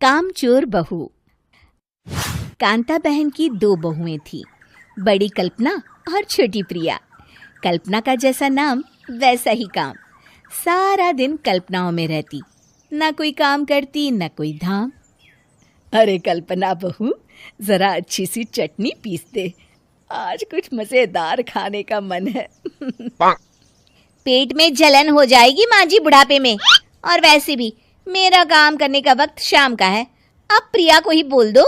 कामचोर बहू। कांता बहन की 2 बहुएं थीं, बड़ी कल्पना और छोटी प्रिया। कल्पना का जैसा नाम वैसा ही काम। सारा दिन कल्पनाओं में रहती, ना कोई काम करती न कोई धाम। अरे कल्पना बहू, जरा अच्छी सी चटनी पीस दे, आज कुछ मजेदार खाने का मन है। पेट में जलन हो जाएगी माँ जी बुढ़ापे में, और वैसे भी मेरा काम करने का वक्त शाम का है, अब प्रिया को ही बोल दो।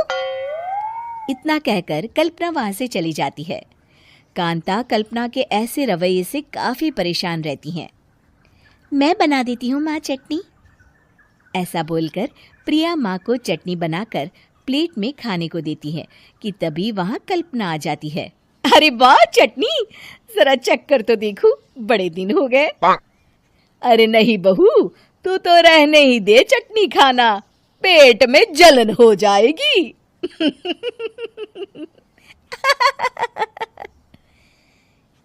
इतना कहकर कल्पना वहां से चली जाती है। कांता कल्पना के ऐसे रवैये से काफी परेशान रहती हैं। मैं बना देती हूँ माँ चटनी, ऐसा बोलकर प्रिया माँ को चटनी बनाकर प्लेट में खाने को देती है कि तभी वहां कल्पना आ जाती है। अरे वाह चटनी, जरा चख कर तो देखूं, बड़े दिन हो गए। अरे नहीं बहू, तू तो रहने ही दे चटनी खाना, पेट में जलन हो जाएगी।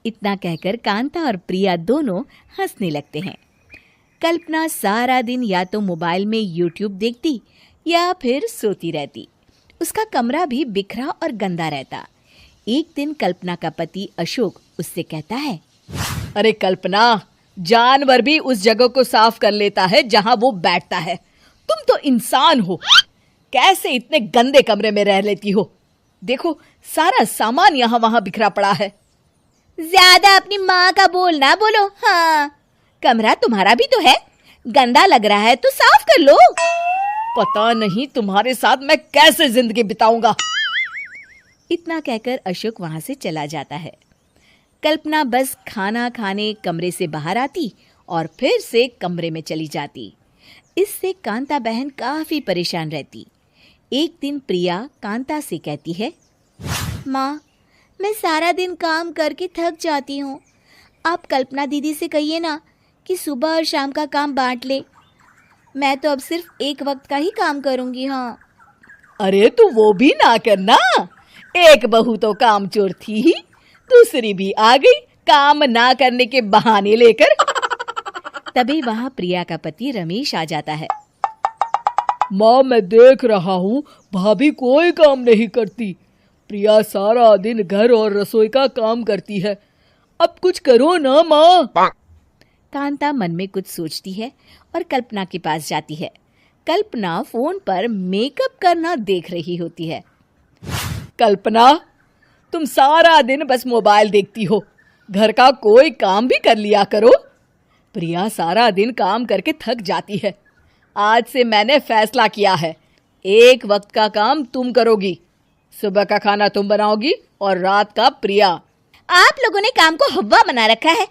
इतना कहकर कांता और प्रिया दोनों हंसने लगते हैं। कल्पना सारा दिन या तो मोबाइल में यूट्यूब देखती या फिर सोती रहती। उसका कमरा भी बिखरा और गंदा रहता। एक दिन कल्पना का पति अशोक उससे कहता है, अरे कल्पना, जानवर भी उस जगह को साफ कर लेता है जहां वो बैठता है, तुम तो इंसान हो, कैसे इतने गंदे कमरे में रह लेती हो? देखो सारा सामान यहाँ वहां बिखरा पड़ा है। ज्यादा अपनी माँ का बोल ना बोलो। हाँ, कमरा तुम्हारा भी तो है, गंदा लग रहा है तो साफ कर लो। पता नहीं तुम्हारे साथ मैं कैसे जिंदगी बिताऊंगा। इतना कहकर अशोक वहां से चला जाता है। कल्पना बस खाना खाने कमरे से बाहर आती और फिर से कमरे में चली जाती। इससे कांता बहन काफी परेशान रहती। एक दिन प्रिया कांता से कहती है, माँ, मैं सारा दिन काम करके थक जाती हूँ, आप कल्पना दीदी से कहिए ना कि सुबह और शाम का काम बांट ले। मैं तो अब सिर्फ एक वक्त का ही काम करूँगी। हाँ। अरे तू वो भी ना करना, एक बहू तो कामचोर थी ही, दूसरी भी आ गई काम ना करने के बहाने लेकर। तभी वहां प्रिया का पति रमेश आ जाता है। माँ, मैं देख रहा हूँ भाभी कोई काम नहीं करती, प्रिया सारा दिन घर और रसोई का काम करती है, अब कुछ करो ना माँ। कांता मन में कुछ सोचती है और कल्पना के पास जाती है। कल्पना फोन पर मेकअप करना देख रही होती है। कल्पना, तुम सारा दिन बस मोबाइल देखती हो, घर का कोई काम भी कर लिया करो। प्रिया सारा दिन काम करके थक जाती है, आज से मैंने फैसला किया है, एक वक्त का काम तुम करोगी, सुबह का खाना तुम बनाओगी और रात का प्रिया। आप लोगों ने काम को हव्वा बना रखा है।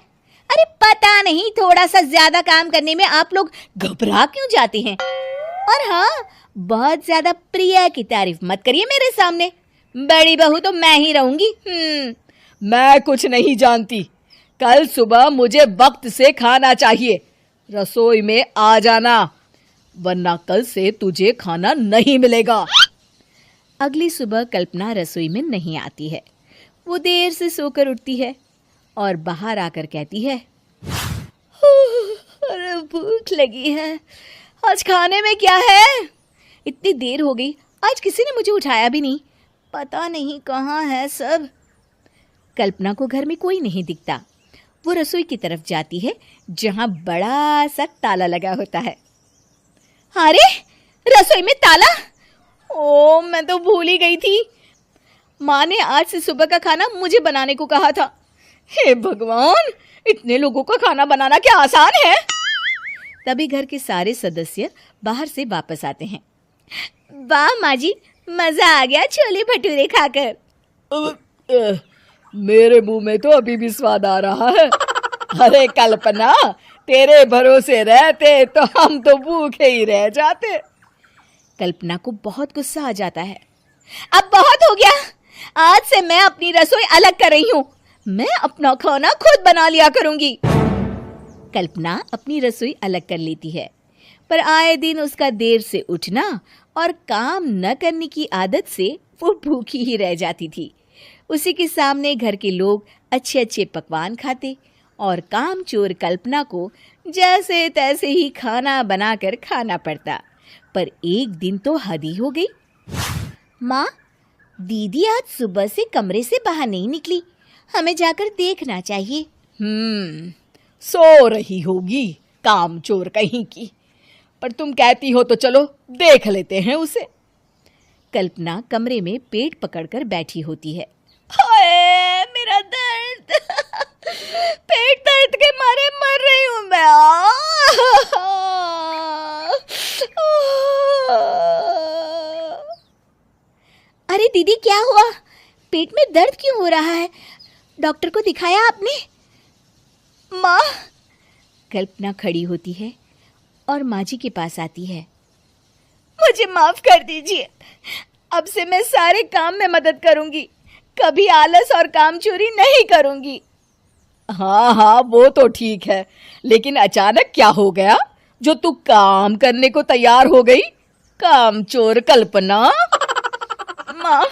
अरे पता नहीं थोड़ा सा ज्यादा काम करने में आप लोग घबरा क्यों जाते हैं। और हाँ, बहुत ज्यादा प्रिया की तारीफ मत करिए मेरे सामने, बड़ी बहू तो मैं ही रहूंगी। मैं कुछ नहीं जानती, कल सुबह मुझे वक्त से खाना चाहिए, रसोई में आ जाना, वरना कल से तुझे खाना नहीं मिलेगा। अगली सुबह कल्पना रसोई में नहीं आती है। वो देर से सोकर उठती है और बाहर आकर कहती है, अरे भूख लगी है, आज खाने में क्या है? इतनी देर हो गई, आज किसी ने मुझे उठाया भी नहीं, पता नहीं कहाँ है सब। कल्पना को घर में कोई नहीं दिखता। वो रसोई की तरफ जाती है जहां बड़ा सा ताला लगा होता है। अरे रसोई में ताला? ओ, मैं तो भूल ही गई थी। माँ ने आज से सुबह का खाना मुझे बनाने को कहा था। हे भगवान, इतने लोगों का खाना बनाना क्या आसान है? तभी घर के सारे सदस्य बाहर से वापस आते हैं। वाह माँ जी, मजा आ गया छोले भटूरे खाकर। मेरे मुंह में तो अभी भी स्वाद आ रहा है। अरे कल्पना, तेरे भरोसे रहते तो हम तो भूखे ही रह जाते। कल्पना को बहुत गुस्सा आ जाता है। अब बहुत हो गया, आज से मैं अपनी रसोई अलग कर रही हूँ, मैं अपना खाना खुद बना लिया करूंगी। कल्पना अपनी रसोई अलग कर लेती है, पर आए दिन उसका देर से उठना और काम न करने की आदत से वो भूखी ही रह जाती थी। उसी के सामने घर के लोग अच्छे अच्छे पकवान खाते और कामचोर कल्पना को जैसे तैसे ही खाना बनाकर खाना पड़ता। पर एक दिन तो हद ही हो गई। माँ, दीदी आज सुबह से कमरे से बाहर नहीं निकली, हमें जाकर देखना चाहिए। सो रही होगी कामचोर कहीं की। पर तुम कहती हो तो चलो देख लेते हैं उसे। कल्पना कमरे में पेट पकड़कर बैठी होती है। हाय मेरा दर्द, पेट दर्द के मारे मर रही हूं मैं। अरे दीदी, क्या हुआ? पेट में दर्द क्यों हो रहा है? डॉक्टर को दिखाया आपने? माँ, कल्पना खड़ी होती है और माँ जी के पास आती है। मुझे माफ कर दीजिए, अब से मैं सारे काम में मदद करूंगी, कभी आलस और काम चोरी नहीं करूंगी। हाँ, वो तो ठीक है, लेकिन अचानक क्या हो गया जो तू काम करने को तैयार हो गई? कामचोर कल्पना। माँ,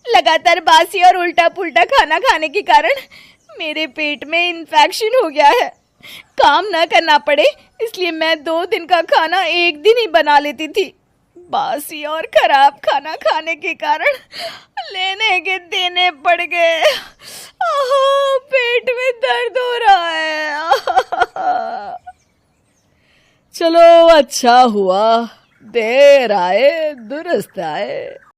लगातार बासी और उल्टा पुल्टा खाना खाने के कारण मेरे पेट में इन्फेक्शन हो गया है। काम न करना पड़े इसलिए मैं 2 दिन का खाना एक दिन ही बना लेती थी। बासी और खराब खाना खाने के कारण लेने के देने पड़ गए। पेट में दर्द हो रहा है। चलो अच्छा हुआ, देर आए दुरुस्त आए।